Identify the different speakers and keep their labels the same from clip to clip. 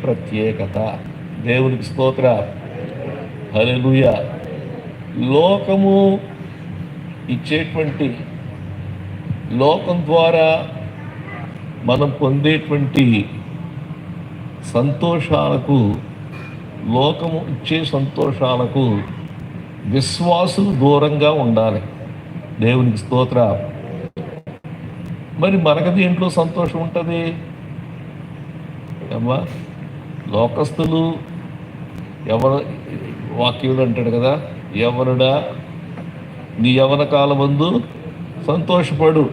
Speaker 1: ప్రత్యేకత. దేవునికి స్తోత్ర. హల్లెలూయా. లోకము ఇచ్చేటువంటి, లోకం ద్వారా మనం పొందేటువంటి సంతోషాలకు, లోకము ఇచ్చే సంతోషాలకు విశ్వాసులు దూరంగా ఉండాలి. దేవునికి స్తోత్ర. మరి మనకు దేంట్లో సంతోషం ఉంటుంది అమ్మా? లోకస్తులు ఎవరు, వాక్యుడు అంటాడు కదా, ఎవరుడా నీ యవన కాలమందు సంతోషపడు.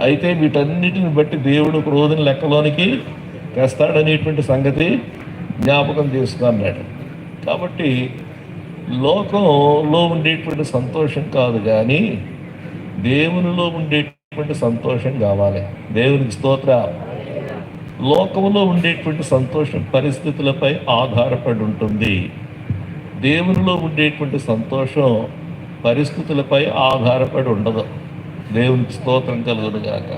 Speaker 1: అయితే వీటన్నిటిని బట్టి దేవుడు ఒక రోజున లెక్కలోనికి తెస్తాడనేటువంటి సంగతి జ్ఞాపకం చేసుకున్నాడు. కాబట్టి లోకంలో ఉండేటువంటి సంతోషం కాదు, కానీ దేవునిలో ఉండేటువంటి సంతోషం కావాలి. దేవునికి స్తోత్ర. లోకంలో ఉండేటువంటి సంతోషం పరిస్థితులపై ఆధారపడి ఉంటుంది. దేవునిలో ఉండేటువంటి సంతోషం పరిస్థితులపై ఆధారపడి ఉండదు. దేవునికి స్తోత్రం కలుగును గాక.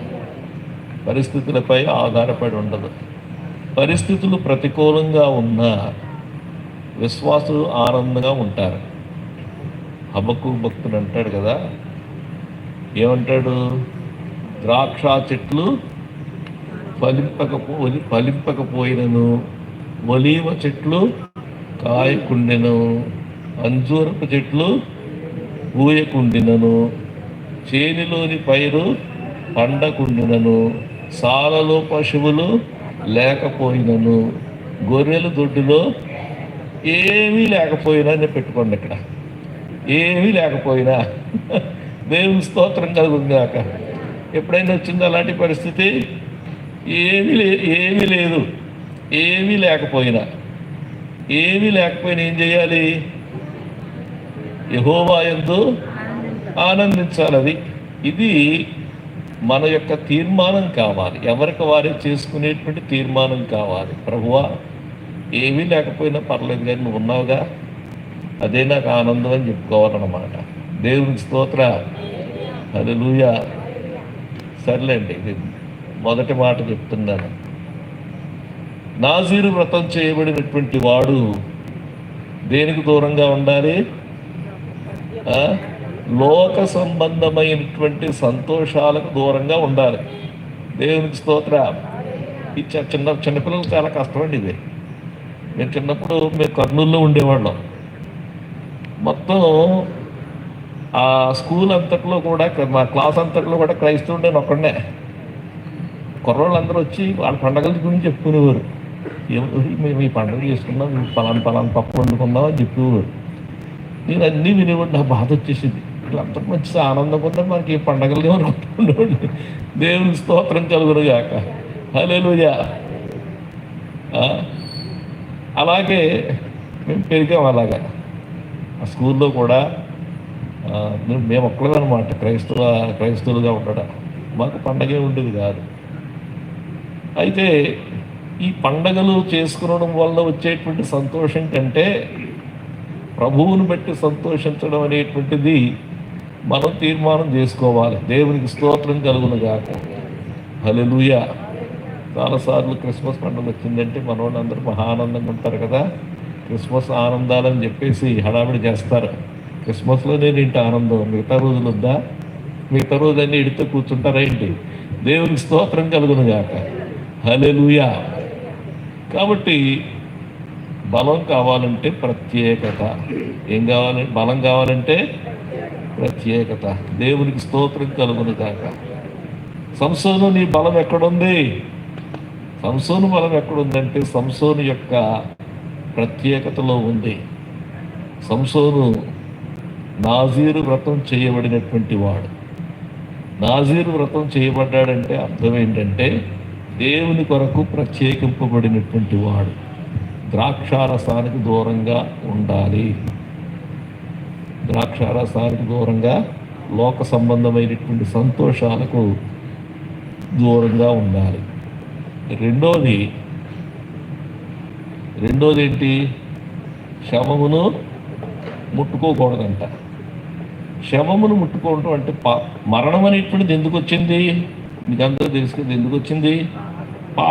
Speaker 1: పరిస్థితులపై ఆధారపడి ఉండదు. పరిస్థితులు ప్రతికూలంగా ఉన్నా విశ్వాసులు ఆనందంగా ఉంటారు. హబక్కు భక్తుడు అంటాడు కదా, ఏమంటాడు? ద్రాక్ష చెట్లు ఫలింపకపోయినను, ఒలీవ చెట్లు కాయకుండెను, అంజూరపు చెట్లు పూయకుండినను, చేనిలోని పైరు పండకుండినను, సాలలో పశువులు లేకపోయినను, గొర్రెల దొడ్డిలో ఏమీ లేకపోయినా అని పెట్టుకోండి. ఇక్కడ ఏమీ లేకపోయినా దేవుని స్తోత్రం కలుగుగాక. ఎప్పుడైనా వచ్చింది అలాంటి పరిస్థితి? ఏమీ లేదు. ఏమీ లేకపోయినా ఏం చేయాలి? యెహోవా యందు ఆనందించాలి. ఇది మన యొక్క తీర్మానం కావాలి. ఎవరికి వారే చేసుకునేటువంటి తీర్మానం కావాలి. ప్రభువా, ఏమీ లేకపోయినా పర్లేదు, కానీ నువ్వు ఉన్నావుగా, అదే నాకు ఆనందం అని చెప్పుకోవాలన్నమాట. దేవునికి స్తోత్ర. హల్లెలూయా. సర్లేండి, ఇది మొదటి మాట చెప్తున్నాను. నాజీరు వ్రతం చేయబడినటువంటి వాడు దేనికి దూరంగా ఉండాలి? లోక సంబంధమైనటువంటి సంతోషాలకు దూరంగా ఉండాలి. దేవునికి స్తోత్ర. ఈ చిన్నపిల్లలకు చాలా కష్టమండి ఇది. మేము చిన్నప్పుడు కర్నూలులో ఉండేవాళ్ళం. మొత్తం ఆ స్కూల్ అంతట్లో కూడా, మా క్లాస్ అంతట్లో కూడా క్రైస్తవుడు నేను ఒక్కడే. కుర్రోళ్ళందరూ వచ్చి వాళ్ళ పండగల గురించి చెప్పుకునేవారు. మేము ఈ పండుగ చేసుకున్నాం, పలానా పప్పు వండుకున్నాం అని చెప్పేవారు. నేను అన్నీ వినేవాడు. నాకు బాధ వచ్చేసింది. వీళ్ళందరూ మంచి ఆనందంగా ఉందని మనకి ఈ పండగలు ఏమనుకుంటుండేవాడిని. దేవుని స్తోత్రం కలుగును గాక. హల్లెలూయా. అలాగే మేము పెరిగాం. అలాగా ఆ స్కూల్లో కూడా మేము ఒక్కడే అనమాట క్రైస్తవులుగా ఉండడం. మాకు పండగే ఉండేది కాదు. అయితే ఈ పండగలు చేసుకునడం వల్ల వచ్చేటువంటి సంతోషం కంటే ప్రభువుని బట్టి సంతోషించడం అనేటువంటిది మనం తీర్మానం చేసుకోవాలి. దేవునికి స్తోత్రం కలుగును గాక. హల్లెలూయా. చాలాసార్లు క్రిస్మస్ పండుగ వచ్చిందంటే మనోళ్ళందరూ మహా ఆనందంగా ఉంటారు కదా. క్రిస్మస్ ఆనందాలని చెప్పేసి హడావిడి చేస్తారు. క్రిస్మస్లోనే ఇంటి ఆనందం, మిగతా రోజులు ఉందా? మిగతా రోజులన్నీ ఇడితే కూర్చుంటారా ఏంటి? దేవునికి స్తోత్రం కలుగును గాక. హల్లెలూయా. కాబట్టి బలం కావాలంటే ప్రత్యేకత. ఏం కావాలి? బలం కావాలంటే ప్రత్యేకత. దేవునికి స్తోత్రం కలుగును గాక. సంసోను, నీ బలం ఎక్కడుంది? సంసోను బలం ఎక్కడుందంటే సంసోను యొక్క ప్రత్యేకతలో ఉంది. సంసోను నాజీరు వ్రతం చేయబడినటువంటి వాడు. నాజీరు వ్రతం చేయబడ్డాడంటే అర్థం ఏంటంటే దేవుని కొరకు ప్రత్యేకింపబడినటువంటి వాడు. ద్రాక్షారసానికి దూరంగా ఉండాలి. ద్రాక్షారసానికి దూరంగా, లోక సంబంధమైనటువంటి సంతోషాలకు దూరంగా ఉండాలి. రెండోది ఏంటి? శవమును ముట్టుకోకూడదంట. శవమును ముట్టుకోవడం అంటే మరణం అనేటువంటిది ఎందుకు వచ్చింది? మీకు అందరూ తెలుసు కదా ఎందుకు వచ్చింది.